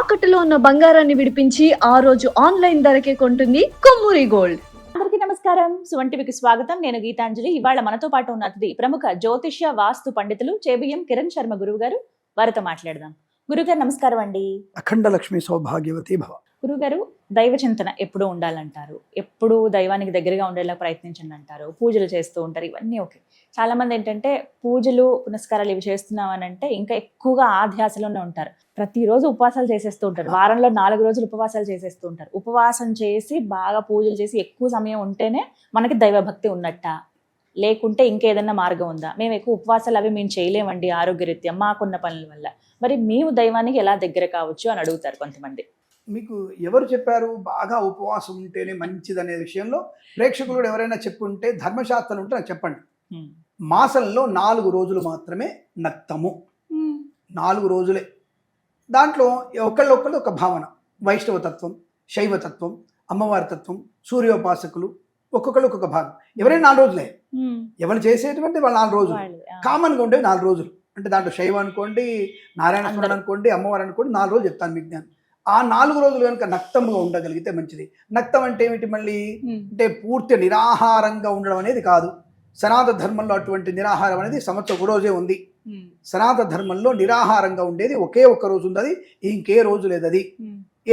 తాకట్టులో ఉన్న బంగారాన్ని విడిపించి ఆ రోజు ఆన్లైన్ ధరకే కొంటుంది కొమ్మూరి గోల్డ్. అందరికీ నమస్కారం. సువన్ టీవీకి స్వాగతం. నేను గీతాంజలి. ఇవాళ మనతో పాటు ఉన్న అతిథి ప్రముఖ జ్యోతిష్య వాస్తు పండితులు చేబియ్యం కిరణ్ శర్మ గురువు గారు. వారితో మాట్లాడదాం. గురుగారు నమస్కారం అండి. అఖండ లక్ష్మి సౌభాగ్యవతి భవ. గురుగారు, దైవ చింతన ఎప్పుడూ ఉండాలంటారు, ఎప్పుడూ దైవానికి దగ్గరగా ఉండేలా ప్రయత్నించండి అంటారు, పూజలు చేస్తూ ఉంటారు, ఇవన్నీ ఓకే. చాలా మంది ఏంటంటే పూజలు పునస్కారాలు ఇవి చేస్తున్నాం అని అంటే ఇంకా ఎక్కువగా ఆ ధ్యాసలోనే ఉంటారు. ప్రతిరోజు ఉపవాసాలు చేసేస్తూ ఉంటారు, వారంలో 4 రోజులు ఉపవాసాలు చేసేస్తూ ఉంటారు. ఉపవాసం చేసి బాగా పూజలు చేసి ఎక్కువ సమయం ఉంటేనే మనకి దైవభక్తి ఉన్నట్ట, లేకుంటే ఇంకేదన్నా మార్గం ఉందా? మేము ఎక్కువ ఉపవాసాలు అవి మేము చేయలేమండి ఆరోగ్యరీత్యా మాకున్న పనుల వల్ల, మరి మేము దైవానికి ఎలా దగ్గర కావచ్చు అని అడుగుతారు కొంతమంది. మీకు ఎవరు చెప్పారు బాగా ఉపవాసం ఉంటేనే మంచిదనే విషయంలో? ప్రేక్షకులు ఎవరైనా చెప్పుంటే ధర్మశాస్త్రం ఉంటే నాకు చెప్పండి. మాసంలో 4 రోజులు మాత్రమే నక్తము, 4 రోజులే. దాంట్లో ఒకళ్ళొకళ్ళు ఒక భావన, వైష్ణవతత్వం, శైవతత్వం, అమ్మవారి తత్వం, సూర్యోపాసకులు, ఒక్కొక్కళ్ళు ఒక్కొక్క భాగం. ఎవరైనా 4 రోజులే, ఎవరు చేసేటువంటి వాళ్ళు 4 రోజులు కామన్గా ఉండేవి 4 రోజులు. అంటే దాంట్లో శైవం అనుకోండి, నారాయణ స్మరణ అనుకోండి, అమ్మవారు అనుకోండి, 4 రోజులు చెప్తాను మీకు నేను. ఆ 4 రోజులు కనుక నక్తముగా ఉండగలిగితే మంచిది. నక్తం అంటే ఏమిటి? మళ్ళీ అంటే పూర్తి నిరాహారంగా ఉండడం అనేది కాదు. సనాతన ధర్మంలో అటువంటి నిరాహారం అనేది సంవత్సరం ఒక రోజే ఉంది. సనాతన ధర్మంలో నిరాహారంగా ఉండేది ఒకే ఒక్క రోజు ఉంది, అది ఇంకే రోజు లేదు. అది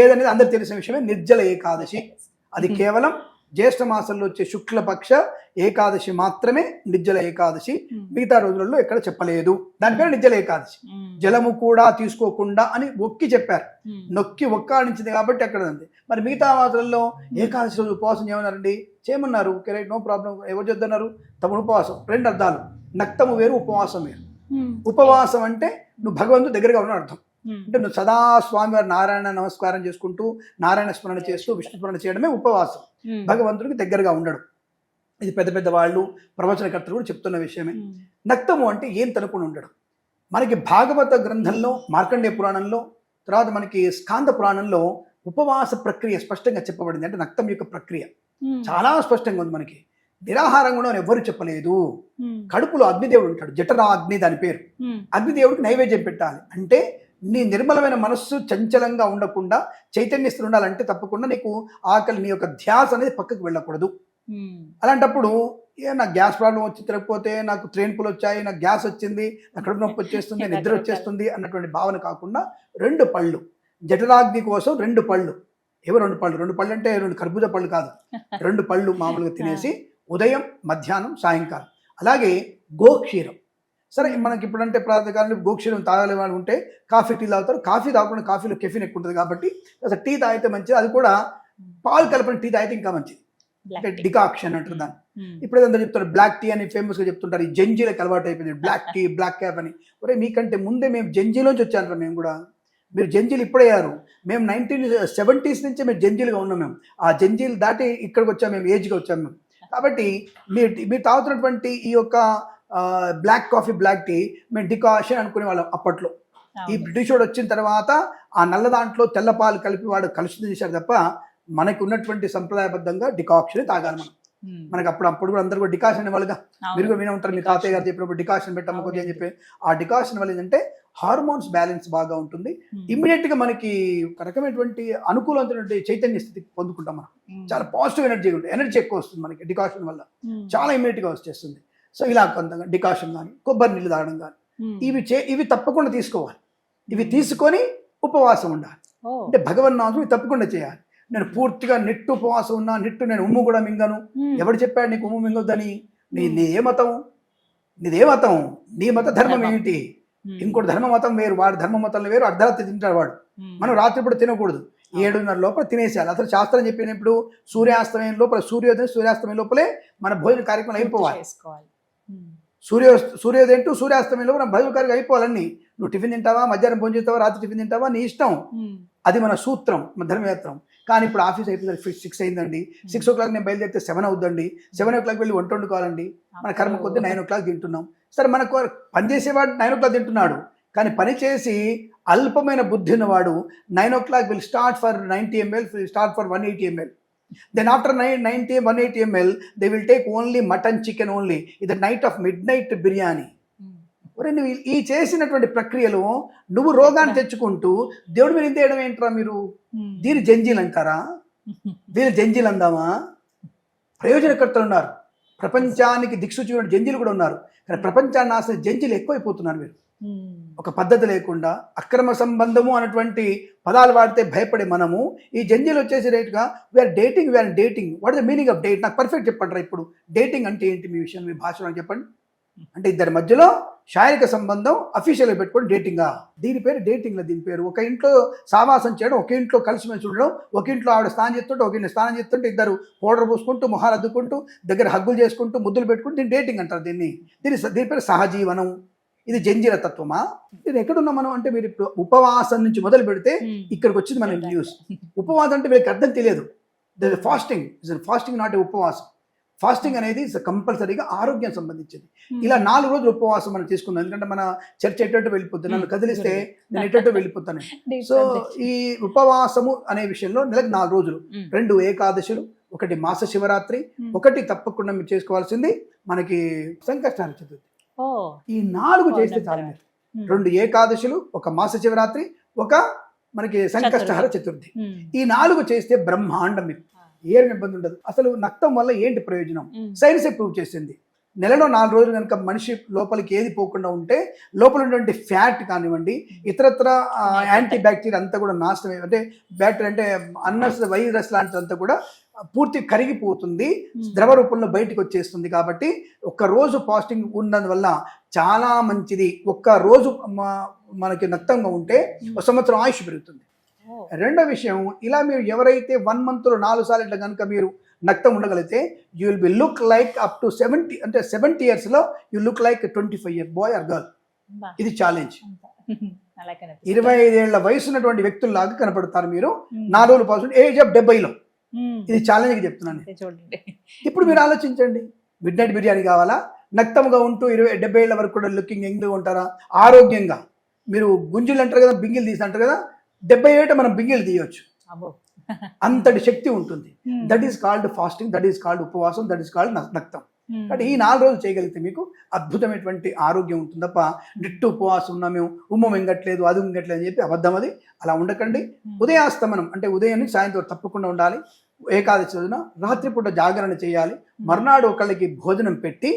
ఏదనేది అందరికి తెలిసిన విషయమే, నిర్జల ఏకాదశి. అది కేవలం జ్యేష్ఠ మాసంలో వచ్చే శుక్లపక్ష ఏకాదశి మాత్రమే నిర్జల ఏకాదశి. మిగతా రోజులలో ఎక్కడ చెప్పలేదు. దాని పేరు నిర్జల ఏకాదశి. జలము కూడా తీసుకోకుండా అని ఒక్కి చెప్పారు, నొక్కి ఒక్కాడించింది కాబట్టి అక్కడ ఉంది. మరి మిగతా మాసాలలో ఏకాదశి రోజు ఉపవాసం చేయమన్నారండి, చేయమన్నారు, రైట్, నో ప్రాబ్లం. ఎవరు చెప్తున్నారు? తమ ఉపవాసం 2 అర్థాలు, నక్తము వేరు, ఉపవాసం వేరు. ఉపవాసం అంటే నువ్వు భగవంతుడు దగ్గరగా ఉన్న అర్థం. అంటే నువ్వు సదా స్వామివారి నారాయణ నమస్కారం చేసుకుంటూ, నారాయణ స్మరణ చేస్తూ, విష్ణు స్మరణ చేయడమే ఉపవాసం. భగవంతుడికి దగ్గరగా ఉండడం. ఇది పెద్ద పెద్ద వాళ్ళు, ప్రవచనకర్తలు కూడా చెప్తున్న విషయమే. నక్తము అంటే ఏం తనుకుని ఉండడం. మనకి భాగవత గ్రంథంలో, మార్కండేయ పురాణంలో, తర్వాత మనకి స్కాంద పురాణంలో ఉపవాస ప్రక్రియ స్పష్టంగా చెప్పబడింది. అంటే నక్తం యొక్క ప్రక్రియ చాలా స్పష్టంగా ఉంది. మనకి నిరాహారంగా ఉండడం ఎవరు చెప్పలేదు. కడుపులో అగ్నిదేవుడు ఉంటాడు, జఠరాగ్ని దాని పేరు. అగ్నిదేవుడికి నైవేద్యం పెట్టాలి. అంటే నీ నిర్మలమైన మనస్సు చంచలంగా ఉండకుండా చైతన్యస్తులు ఉండాలంటే తప్పకుండా నీకు ఆకలి, నీ యొక్క ధ్యాస అనేది పక్కకు వెళ్ళకూడదు. అలాంటప్పుడు నాకు గ్యాస్ ప్రాబ్లం వచ్చి తిరగకపోతే, నాకు ట్రైన్పులు వచ్చాయి, నాకు గ్యాస్ వచ్చింది, నాకు కడుపు నొప్పి వచ్చేస్తుంది, నిద్ర వచ్చేస్తుంది అన్నటువంటి భావన కాకుండా 2 పళ్ళు, జఠరాగ్ని కోసం 2 పళ్ళు. ఏవో 2 పళ్ళు, 2 పళ్ళు అంటే 2 కర్బూజ పళ్ళు కాదు, 2 పళ్ళు మామూలుగా తినేసి ఉదయం, మధ్యాహ్నం, సాయంకాలం. అలాగే గోక్షీరం. సరే, మనకి ఇప్పుడంటే ప్రాతకాలంలో గోక్షీరం తాగాలి వాళ్ళు ఉంటే కాఫీ, టీ తాగుతారు. కాఫీ తాగకుండా కాఫీలో కెఫిన్ ఎక్కువ ఉంటుంది కాబట్టి అసలు టీ తాగితే మంచిది. అది కూడా పాలు కలపని టీ తాగితే ఇంకా మంచిది. అంటే డికాక్షన్ అంటారు దాన్ని. ఇప్పుడు ఏదంతా చెప్తారు, బ్లాక్ టీ అని ఫేమస్గా చెప్తుంటారు. ఈ జంజీలకు అలవాటు అయిపోయింది, బ్లాక్ టీ, బ్లాక్ క్యాప్ అని. ఒరే, మీకంటే ముందే మేము జంజీలోంచి వచ్చాను. మేము కూడా, మీరు జంజీలు ఇప్పుడయ్యారు. మేము 1970s నుంచే మేము జంజీలుగా ఉన్నాం. మేము ఆ జంజీలు దాటి ఇక్కడికి వచ్చాము, మేము ఏజ్గా వచ్చాము మేము. కాబట్టి మీరు తాగుతున్నటువంటి ఈ యొక్క బ్లాక్ కాఫీ, బ్లాక్ టీ మేము డికాషన్ అనుకునే వాళ్ళం అప్పట్లో. ఈ బ్రిటిష్ వాడు వచ్చిన తర్వాత ఆ నల్ల దాంట్లో తెల్ల పాలు కలిపి వాడు కలుషితం చేశారు తప్ప మనకు ఉన్నటువంటి సంప్రదాయబద్ధంగా డికాక్షన్ తాగాలి మనం. మనకి అప్పుడు కూడా అందరూ కూడా డికాషన్ వాళ్ళుగా, మీరు కూడా వినే ఉంటారు, మీ తాతయ్య గారు చెప్పినప్పుడు డికాషన్ పెట్టమ్మ కొద్ది అని చెప్పి. ఆ డికాషన్ వల్ల ఏంటంటే హార్మోన్స్ బ్యాలెన్స్ బాగా ఉంటుంది. ఇమ్మీడియట్ గా మనకి ఒక రకమైనటువంటి అనుకూలమైనటువంటి చైతన్య స్థితి పొందుకుంటాం మనం. చాలా పాజిటివ్ ఎనర్జీ ఉంటుంది, ఎనర్జీ ఎక్కువ వస్తుంది మనకి డికాషన్ వల్ల, చాలా ఇమ్మీడియట్ గా వచ్చేస్తుంది. సో ఇలా కొంత డికాషన్ కానీ, కొబ్బరి నీళ్ళు తాగడం కానీ, ఇవి తప్పకుండా తీసుకోవాలి. ఇవి తీసుకొని ఉపవాసం ఉండాలి. అంటే భగవన్నామం ఇవి తప్పకుండా చేయాలి. నేను పూర్తిగా నిట్టు ఉపవాసం ఉన్నా, నిట్టు నేను ఉమ్ము కూడా మింగను. ఎవడు చెప్పాడు నీకు ఉమ్ము మింగొద్దని? నీదే మతం, నీదే మతం, నీ మత ధర్మం ఏమిటి? ఇంకోటి ధర్మ మతం వేరు, వాడు ధర్మ మతంలో వేరు. అర్ధరాత్రి తింటాడు వాడు. మనం రాత్రి పూట తినకూడదు, 7:30 లోపల తినేసేయాలి. అసలు శాస్త్రం చెప్పినప్పుడు సూర్యాస్తమయం లోపల, సూర్యాస్తమయం లోపలే మన భోజన కార్యక్రమం అయిపోవాలి. సూర్యోదయం టు సూర్యాస్తమయంలో మన భోజన కార్యక్రమం అయిపోవాలన్నీ. నువ్వు టిఫిన్ తింటావా, మధ్యాహ్నం భోజనం చేస్తావా, రాత్రి టిఫిన్ తింటావా, నీ ఇష్టం. అది మన సూత్రం, మన ధర్మయాత్రం. కానీ ఇప్పుడు ఆఫీస్ అయిపోయింది, 6 అయిందండి, 6 o'clock నేను బయలుదేరితే 7 అవుద్దండి, 7 o'clock వెళ్ళి వంట వండుకోవాలండి. మన కర్మ కొద్ది 9 o'clock తింటున్నాం. సరే, మనకు పనిచేసేవాడు 9 o'clock తింటున్నాడు, కానీ పని చేసి అల్పమైన బుద్ధి ఉన్నవాడు 9 o'clock will start for 90 ml, start for 180 ml. Then after 180 ml, they will take only mutton, chicken only. It's the night of midnight biryani. ఒరే నువ్వు ఈ చేసినటువంటి ప్రక్రియలో నువ్వు రోగాన్ని తెచ్చుకుంటూ దేవుడి మీద ఇంత వేయడం ఏంట్రా మీరు? దీని జంజీలు అంటారా? దీని జంజీలు అందామా? ప్రయోజనకర్తలు ఉన్నారు, ప్రపంచానికి దిక్సూచి జంజీలు కూడా ఉన్నారు. కానీ ప్రపంచాన్ని ఆశ్రయించే జంజీలు ఎక్కువైపోతున్నారు మీరు. ఒక పద్ధతి లేకుండా అక్రమ సంబంధము అన్నటువంటి పదాలు వాడితే భయపడే మనము ఈ జంజీలు వచ్చేసి రేటుగా we are dating what is the meaning of date? నాకు పర్ఫెక్ట్ చెప్పండి. ఇప్పుడు డేటింగ్ అంటే ఏంటి మీ విషయం, మీ భాషలో చెప్పండి. అంటే ఇద్దరి మధ్యలో శారీరక సంబంధం అఫీషియల్గా పెట్టుకొని డేటింగా? దీని పేరు డేటింగ్లో. దీని పేరు ఒక ఇంట్లో సావాసం చేయడం, ఒక ఇంట్లో కలిసిమెలిసి ఉండడం, ఒక ఇంట్లో ఆవిడ స్నానం చేస్తుంటే ఒక ఇంట్లో స్నానం చేస్తుంటే ఇద్దరు పౌడర్ పూసుకుంటూ మొహాలు అద్దుకుంటూ దగ్గర హగ్గులు చేసుకుంటూ ముద్దులు పెట్టుకుంటూ దీన్ని డేటింగ్ అంటారు. దీని పేరు సహజీవనం. ఇది జంజీర తత్వమా? ఇది ఎక్కడున్నాం మనం అంటే, మీరు ఇప్పుడు ఉపవాసం నుంచి మొదలు పెడితే ఇక్కడికి వచ్చింది మన న్యూస్. ఉపవాసం అంటే వీళ్ళకి అర్థం తెలియదు. ఫాస్టింగ్ నాట్ ఏ ఉపవాసం. ఫాస్టింగ్ అనేది కంపల్సరీగా ఆరోగ్యం సంబంధించింది. ఇలా 4 రోజులు ఉపవాసం మనం తీసుకున్నాం. ఎందుకంటే మన చర్చ ఎటు వెళ్ళిపోతుంది, నన్ను కదిలిస్తే నేను ఎటు వెళ్ళిపోతాను. సో ఈ ఉపవాసము అనే విషయంలో నెలకు 4 రోజులు, 2 ఏకాదశులు, 1 మాస శివరాత్రి, 1 తప్పకుండా మీరు చేసుకోవాల్సింది మనకి సంకష్టహార చతుర్థి. ఈ 4 చేస్తే చాలు. 2 ఏకాదశులు, 1 మాస శివరాత్రి, 1 మనకి సంకష్టహార చతుర్థి. ఈ 4 చేస్తే బ్రహ్మాండం. మీకు ఏం ఇబ్బంది ఉండదు. అసలు నక్తం వల్ల ఏంటి ప్రయోజనం? సైన్స్ ప్రూవ్ చేసింది. నెలలో 4 రోజులు కనుక మనిషి లోపలికి ఏది పోకుండా ఉంటే లోపల ఉన్నటువంటి ఫ్యాట్ కానివ్వండి, ఇతరత్ర యాంటీ బ్యాక్టీరియా అంతా కూడా నాశనం. అంటే బ్యాక్టీరియా అంటే వైరస్ లాంటిదంతా కూడా పూర్తి కరిగిపోతుంది, ద్రవ రూపంలో బయటకు వచ్చేస్తుంది. కాబట్టి 1 రోజు ఫాస్టింగ్ ఉన్నందువల్ల చాలా మంచిది. 1 రోజు మనకి నక్తంగా ఉంటే 1 సంవత్సరం ఆయుష్ పెరుగుతుంది. రెండో విషయం, ఇలా మీరు ఎవరైతే 1 మంత్లో 4 సార్లు ఇట్లా కనుక మీరు నక్తం ఉండగలిగితే you will be look like up to 70, అంటే 70 yearsలో you look like 25 year boy or girl. ఇది ఛాలెంజ్. 25 ఏళ్ల వయసు ఉన్నటువంటి వ్యక్తుల్లాగా కనపడతారు మీరు 4 రోజులు పాస్ ఏజ్ ఆఫ్ 70లో. ఇది ఛాలెంజ్గా చెప్తున్నాను. ఇప్పుడు మీరు ఆలోచించండి, మిడ్ నైట్ బిర్యానీ కావాలా? నక్తంగా ఉంటూ 70 ఏళ్ల వరకు కూడా లుకింగ్ యంగ్గా ఉంటారా? ఆరోగ్యంగా మీరు గుంజులు అంటారు కదా, బింగిలు తీసి అంటారు కదా, 70 ఏట మనం బింగిలు తీయవచ్చు. అంతటి శక్తి ఉంటుంది. That is called fasting, that is called ఉపవాసం, దట్ ఈస్ కాల్డ్ నక్తం. అంటే ఈ 4 రోజులు చేయగలిగితే మీకు అద్భుతమైనటువంటి ఆరోగ్యం ఉంటుంది తప్ప నిట్టు ఉపవాసం ఉన్నా మేము మింగట్లేదు అది మింగట్లేదు అని చెప్పి అబద్ధం. అది అలా ఉండకండి. ఉదయాస్తమనం అంటే ఉదయం నుంచి సాయంత్రం తప్పకుండా ఉండాలి. ఏకాదశి రోజున రాత్రిపూట జాగరణ చేయాలి. మర్నాడు ఒకళ్ళకి భోజనం పెట్టి,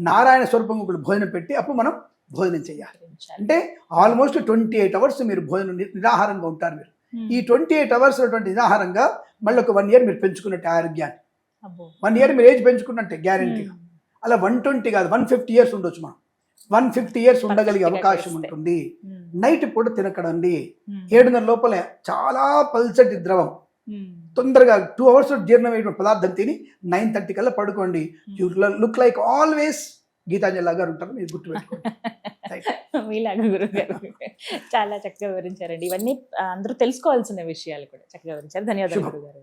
నారాయణ స్వరూపం ఒకళ్ళు భోజనం పెట్టి అప్పుడు మనం భోజనం చేయాలి. అంటే ఆల్మోస్ట్ 28 hours మీరు భోజనం నిరాహారంగా ఉంటారు. మీరు ఈ 28 hours నిరాహారంగా మళ్ళీ ఒక 1 year మీరు పెంచుకున్నట్టు ఆరోగ్యాన్ని. 1 year మీరు ఏజ్ పెంచుకున్నట్టే గ్యారెంటీగా. అలా 120 కాదు 150 years ఉండొచ్చు. మనం 150 years ఉండగలిగే అవకాశం ఉంటుంది. నైట్ పూట తినకడండి. 7:30 లోపల చాలా పల్చటి ద్రవం తొందరగా 2 hours జీర్ణమైన పదార్థం తిని 9:30 కల్లా పడుకోండి. You look like always Geetanjali garu ఉంటారు. మీరు గుర్తుపెట్టుకోండి. మీలాగా గురువు గారు చాలా చక్కగా వివరించారండి. ఇవన్నీ అందరూ తెలుసుకోవాల్సిన విషయాలు కూడా చక్కగా వివరించారు. ధన్యవాదాలు గురువు గారు.